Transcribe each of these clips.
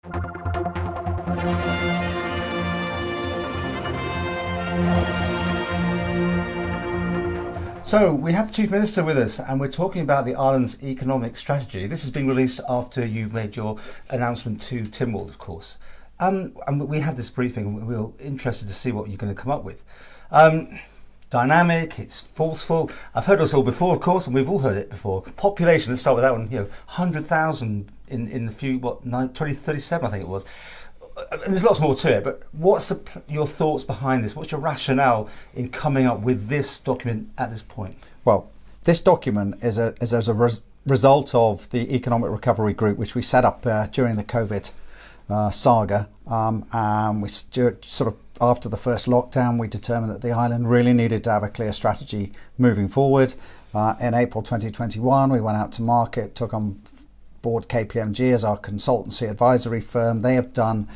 So we have the Chief Minister with us, and we're talking about the island's economic strategy. This has been released after you made your announcement to Tynwald, of course. And we had this briefing, and we were interested to see what you're going to come up with. Dynamic, it's forceful. I've heard us all before, of course, and we've all heard it before. Population, let's start with that one. 100,000 in a few, 2037, I think it was. And there's lots more to it, but what's your thoughts behind this? What's your rationale in coming up with this document at this point? Well, this document is as a result of the Economic Recovery Group, which we set up during the COVID saga. And we sort of, after the first lockdown, we determined that the island really needed to have a clear strategy moving forward. In April 2021, we went out to market, took on board KPMG as our consultancy advisory firm. They have done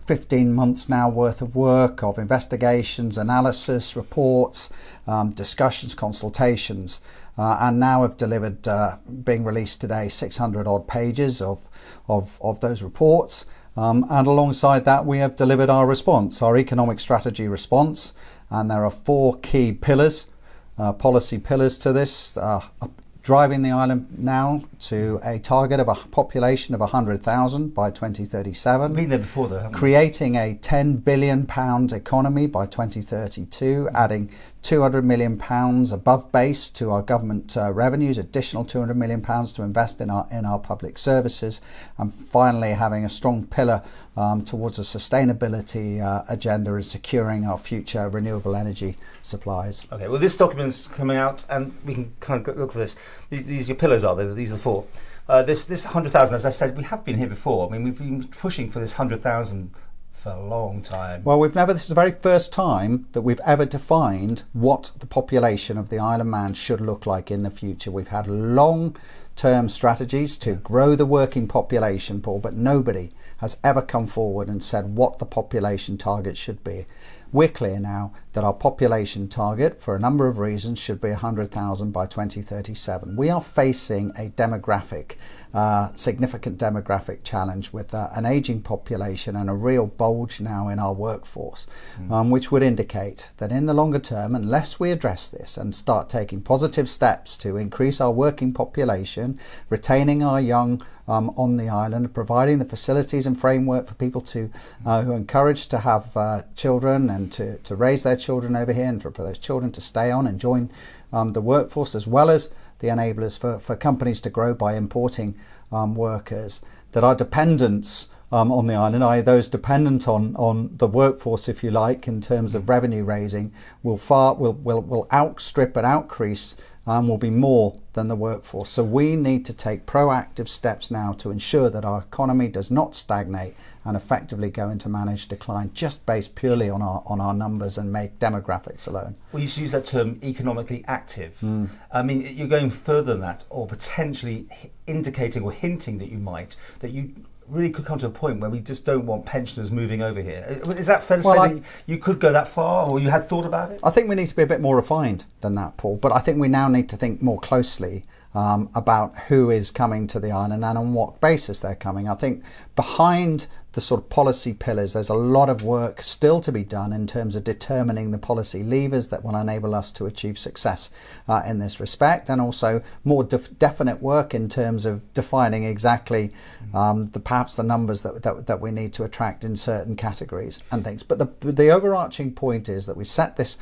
15 months now worth of work of investigations, analysis, reports, discussions, consultations, and now have delivered, being released today, 600 odd pages of those reports. And alongside that, we have delivered our response, our economic strategy response. And there are 4 key pillars, policy pillars to this. Driving the island now to a target of a population of 100,000 by 2037. Been there before though, haven't we? Creating a £10 billion economy by 2032, adding £200 million above base to our government revenues, additional £200 million to invest in our public services, and finally having a strong pillar towards a sustainability agenda and securing our future renewable energy supplies. Okay, well, this document's coming out, and we can kind of look at this. These are your pillars, are they? These are the 4. This 100,000, as I said, we have been here before. I mean, we've been pushing for this 100,000 for a long time. Well, this is the very first time that we've ever defined what the population of the Isle of Man should look like in the future. We've had long-term strategies to grow the working population, Paul, but nobody has ever come forward and said what the population target should be. We're clear now that our population target, for a number of reasons, should be 100,000 by 2037. We are facing a significant demographic challenge with an ageing population and a real bulge now in our workforce, which would indicate that in the longer term, unless we address this and start taking positive steps to increase our working population, retaining our young on the island, providing the facilities and framework for people who are encouraged to have children and to raise their children over here, and for those children to stay on and join the workforce, as well as the enablers for companies to grow by importing workers, that our dependents on the island, i.e. those dependent on the workforce, if you like, in terms of revenue raising, will outstrip and outcrease will be more than the workforce. So we need to take proactive steps now to ensure that our economy does not stagnate and effectively go into managed decline, just based purely on our numbers and make demographics alone. Well, you use that term economically active. I mean, you're going further than that, or potentially indicating or hinting that you really could come to a point where we just don't want pensioners moving over here. Is that fair to say that you could go that far, or you had thought about it? I think we need to be a bit more refined than that, Paul, but I think we now need to think more closely about who is coming to the island and on what basis they're coming. I think behind the sort of policy pillars, there's a lot of work still to be done in terms of determining the policy levers that will enable us to achieve success in this respect, and also more definite work in terms of defining exactly perhaps the numbers that we need to attract in certain categories and things. But the overarching point is that we set this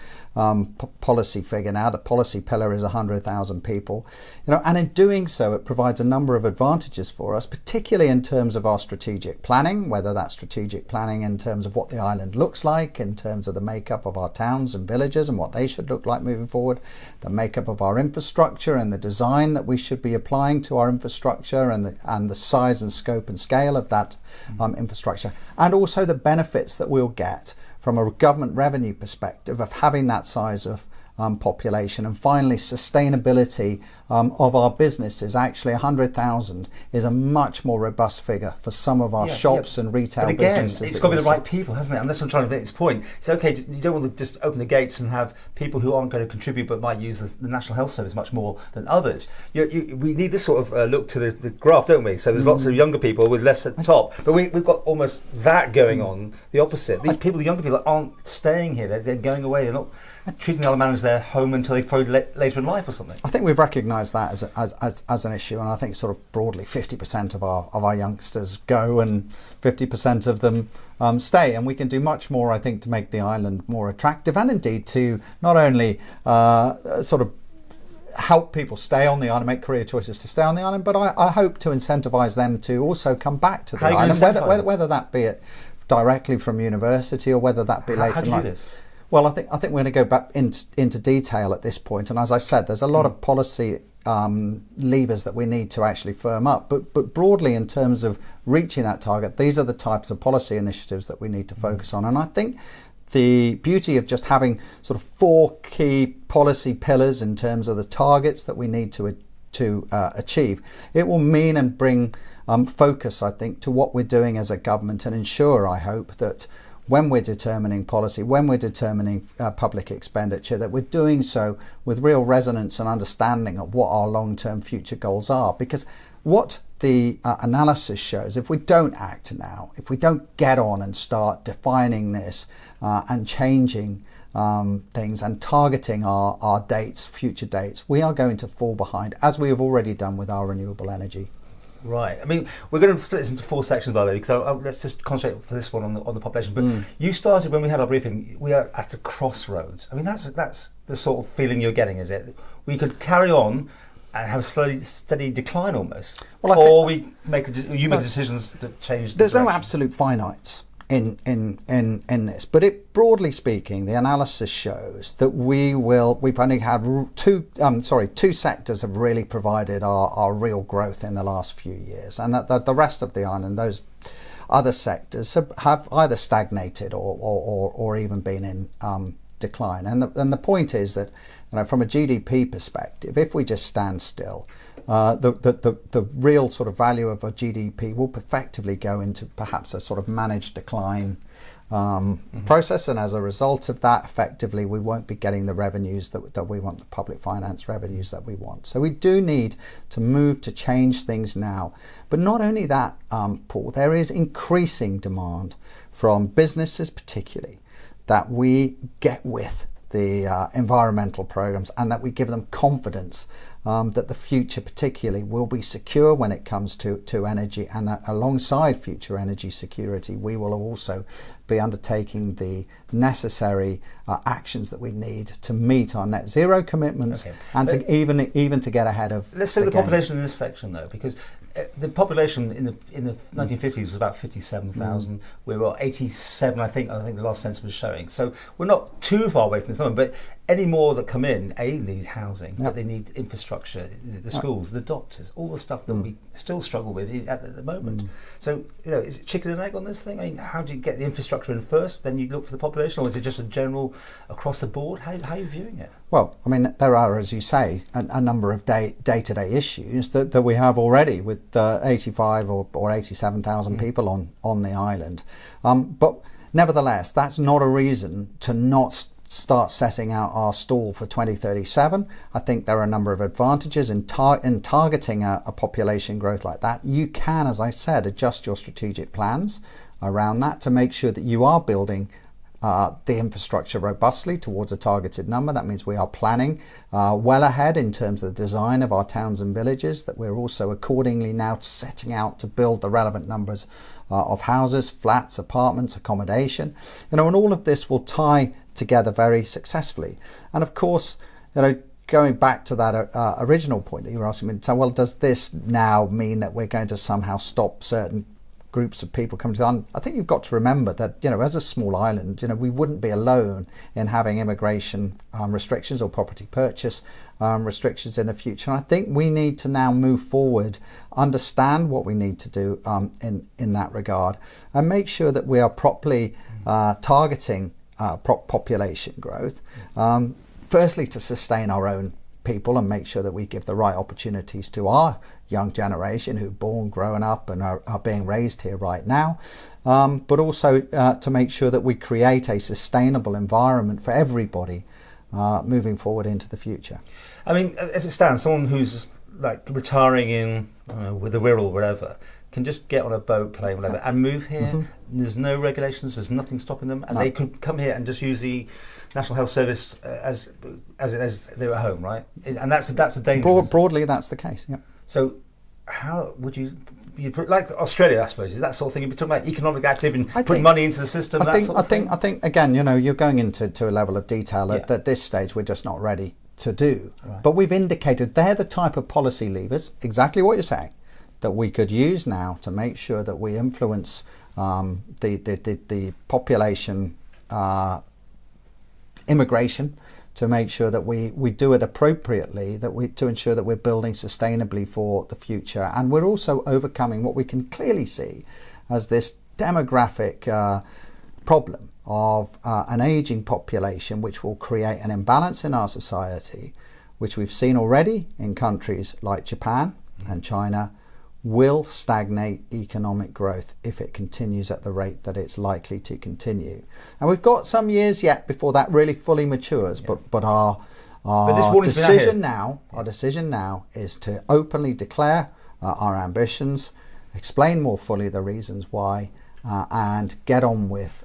policy figure now. The policy pillar is 100,000 people, and in doing so, it provides a number of advantages for us, particularly in terms of our strategic planning, whether that's strategic planning in terms of what the island looks like, in terms of the makeup of our towns and villages and what they should look like moving forward, the makeup of our infrastructure and the design that we should be applying to our infrastructure, and the size and scope and scale of that infrastructure, and also the benefits that we'll get from a government revenue perspective of having that size of population. And finally, sustainability of our businesses. Actually, 100,000 is a much more robust figure for some of our shops and retail but again, businesses. It's got to be the right people, hasn't it? And that's what I'm trying to make this point. It's okay, you don't want to just open the gates and have people who aren't going to contribute but might use the National Health Service much more than others. We need this sort of look to the graph, don't we? So there's lots of younger people with less at the top, but we've got almost that going on, the opposite. These people, the younger people, aren't staying here, they're going away, they're not treating the Isle of Man as their home until they probably later in life or something. I think we've recognised that as an issue, and I think sort of broadly 50% of our youngsters go and 50% of them stay, and we can do much more, I think, to make the island more attractive, and indeed to not only sort of help people stay on the island, make career choices to stay on the island, but I hope to incentivise them to also come back to the island, whether that be it directly from university or whether that be later in life. Well, I think we're going to go back into detail at this point, and as I said, there's a lot of policy levers that we need to actually firm up, but broadly in terms of reaching that target, these are the types of policy initiatives that we need to focus on. And I think the beauty of just having sort of 4 key policy pillars in terms of the targets that we need to achieve, it will mean and bring focus, I think, to what we're doing as a government, and ensure, I hope, that when we're determining policy, when we're determining public expenditure, that we're doing so with real resonance and understanding of what our long-term future goals are. Because what the analysis shows, if we don't act now, if we don't get on and start defining this and changing things and targeting our dates, future dates, we are going to fall behind, as we have already done with our renewable energy. Right. I mean, we're going to split this into 4 sections, by the way, because let's just concentrate for this one on the population. But you started, when we had our briefing, we are at a crossroads. I mean, that's the sort of feeling you're getting, is it? We could carry on and have a steady decline almost, or we make decisions that change. There's no absolute finites in this, but broadly speaking, the analysis shows that we've only had two sectors have really provided our real growth in the last few years, and that the rest of the island, those other sectors have either stagnated or even been in decline. And the point is that, from a GDP perspective, if we just stand still, the real sort of value of a GDP will effectively go into perhaps a sort of managed decline process, and as a result of that, effectively we won't be getting the revenues that we want, the public finance revenues that we want. So we do need to move to change things now. But not only that, Paul, there is increasing demand from businesses particularly that we get with the environmental programs, and that we give them confidence that the future particularly will be secure when it comes to energy, and that alongside future energy security, we will also be undertaking the necessary actions that we need to meet our net zero commitments, and to even to get ahead of. Let's say the population in this section, though, because the population in the 1950s was about 57,000. We were 87, I think the last census was showing. So we're not too far away from this number, but any more that come in, need housing, but they need infrastructure, the schools, the doctors, all the stuff that we still struggle with at the moment. So, is it chicken and egg on this thing? I mean, how do you get the infrastructure in first, then you look for the population, or is it just a general across the board? How are you viewing it? Well, I mean, there are, as you say, a number of day-to-day issues that we have already with 85 or 87,000 people on the island. But nevertheless, that's not a reason to not start setting out our stall for 2037. I think there are a number of advantages in targeting a population growth like that. You can, as I said, adjust your strategic plans around that to make sure that you are building the infrastructure robustly towards a targeted number. That means we are planning well ahead in terms of the design of our towns and villages, that we're also accordingly now setting out to build the relevant numbers of houses, flats, apartments, accommodation, and all of this will tie together very successfully. And of course, going back to that original point that you were asking me, so, well, does this now mean that we're going to somehow stop certain groups of people coming to the island? I think you've got to remember that, as a small island, we wouldn't be alone in having immigration restrictions or property purchase restrictions in the future. And I think we need to now move forward, understand what we need to do in that regard, and make sure that we are properly targeting population growth. firstly, to sustain our own people and make sure that we give the right opportunities to our young generation who've born, grown up and are being raised here right now, but also to make sure that we create a sustainable environment for everybody moving forward into the future. I mean, as it stands, someone who's like retiring in with a Wirral or whatever can just get on a boat, plane, whatever, and move here. Mm-hmm. There's no regulations. There's nothing stopping them, and they could come here and just use the National Health Service as they were at home, right? And that's a danger. Broadly, that's the case. Yeah. So, how would you like Australia? I suppose is that sort of thing. You're talking about economic activity and putting money into the system. I think again, you're going into a level of detail at this stage we're just not ready to do. Right. But we've indicated they're the type of policy levers, exactly what you're saying, that we could use now to make sure that we influence the population immigration, to make sure that we do it appropriately, to ensure that we're building sustainably for the future, and we're also overcoming what we can clearly see as this demographic problem of an aging population, which will create an imbalance in our society, which we've seen already in countries like Japan and China, will stagnate economic growth if it continues at the rate that it's likely to continue. And we've got some years yet before that really fully matures, but our decision now is to openly declare our ambitions, explain more fully the reasons why, and get on with,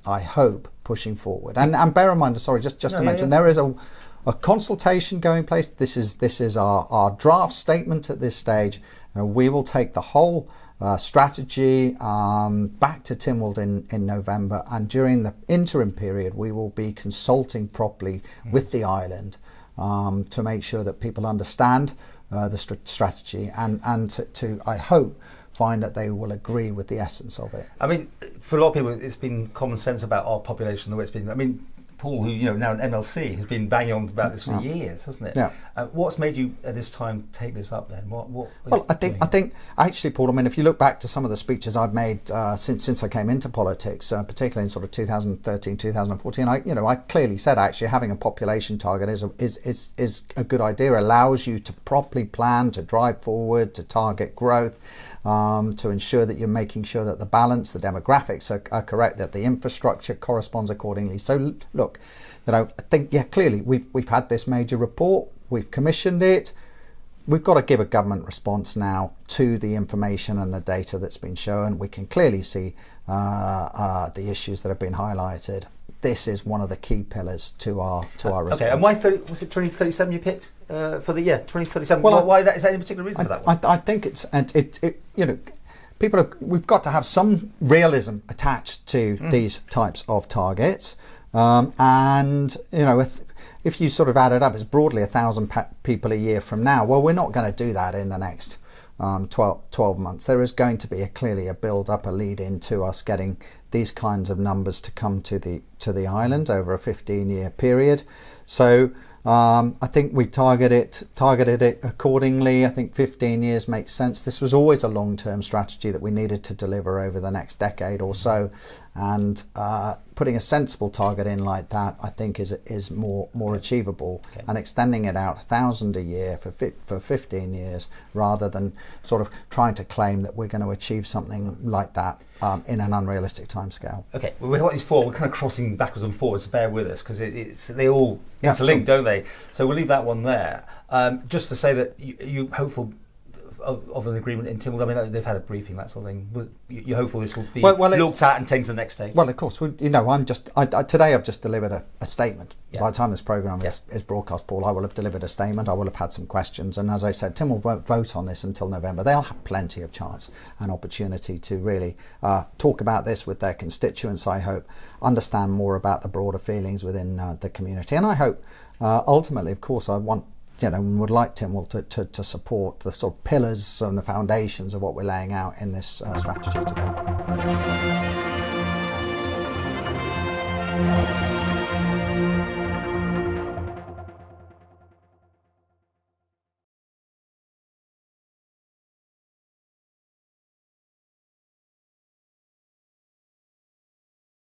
I hope, pushing forward. And bear in mind, to mention, there is a consultation going place. This is our draft statement at this stage. We will take the whole strategy back to Tynwald in November, and during the interim period we will be consulting properly with the island to make sure that people understand the strategy and to I hope find that they will agree with the essence of it. I mean, for a lot of people it's been common sense about our population, the way it's been. I mean, Paul, who now an MLC, has been banging on about this for years, hasn't it? Yeah. What's made you at this time take this up then? I think actually, Paul, I mean, if you look back to some of the speeches I've made since I came into politics, particularly in sort of 2013, 2014, I clearly said actually having a population target is a good idea. Allows you to properly plan, to drive forward, to target growth. To ensure that you're making sure that the balance, the demographics are correct, that the infrastructure corresponds accordingly. So look, I think clearly we've had this major report, we've commissioned it, we've got to give a government response now to the information and the data that's been shown. We can clearly see the issues that have been highlighted. This is one of the key pillars to our response. Okay, and why was it 2037 you picked for the 2037? Well, why that? Is there any particular reason for that one? I think we've got to have some realism attached to these types of targets, and if you sort of add it up, it's broadly 1,000 people a year from now. Well, we're not going to do that in the next 12 months. There is going to be clearly a build up, a lead into us getting these kinds of numbers to come to the island over a 15-year period. So I think we targeted it accordingly. I think 15 years makes sense. This was always a long-term strategy that we needed to deliver over the next decade or so, and putting a sensible target in like that, I think, is more achievable. Okay. And extending it out 1,000 a year for 15 years, rather than sort of trying to claim that we're going to achieve something like that in an unrealistic timescale. Okay, well, we've got these four. We're kind of crossing backwards and forwards. So bear with us, because they all interlink, don't they? So we'll leave that one there. Just to say that you hopeful of an agreement in Tynwald. I mean, they've had a briefing, that sort of thing. You're hopeful this will be looked at and taken to the next stage? Well, of course. Today I've just delivered a statement. Yeah. By the time this programme is broadcast, Paul, I will have delivered a statement. I will have had some questions. And as I said, Tynwald won't vote on this until November. They'll have plenty of chance and opportunity to really talk about this with their constituents, I hope, understand more about the broader feelings within the community. And I hope, ultimately, of course, I want would like Tynwald to support the sort of pillars and the foundations of what we're laying out in this strategy today.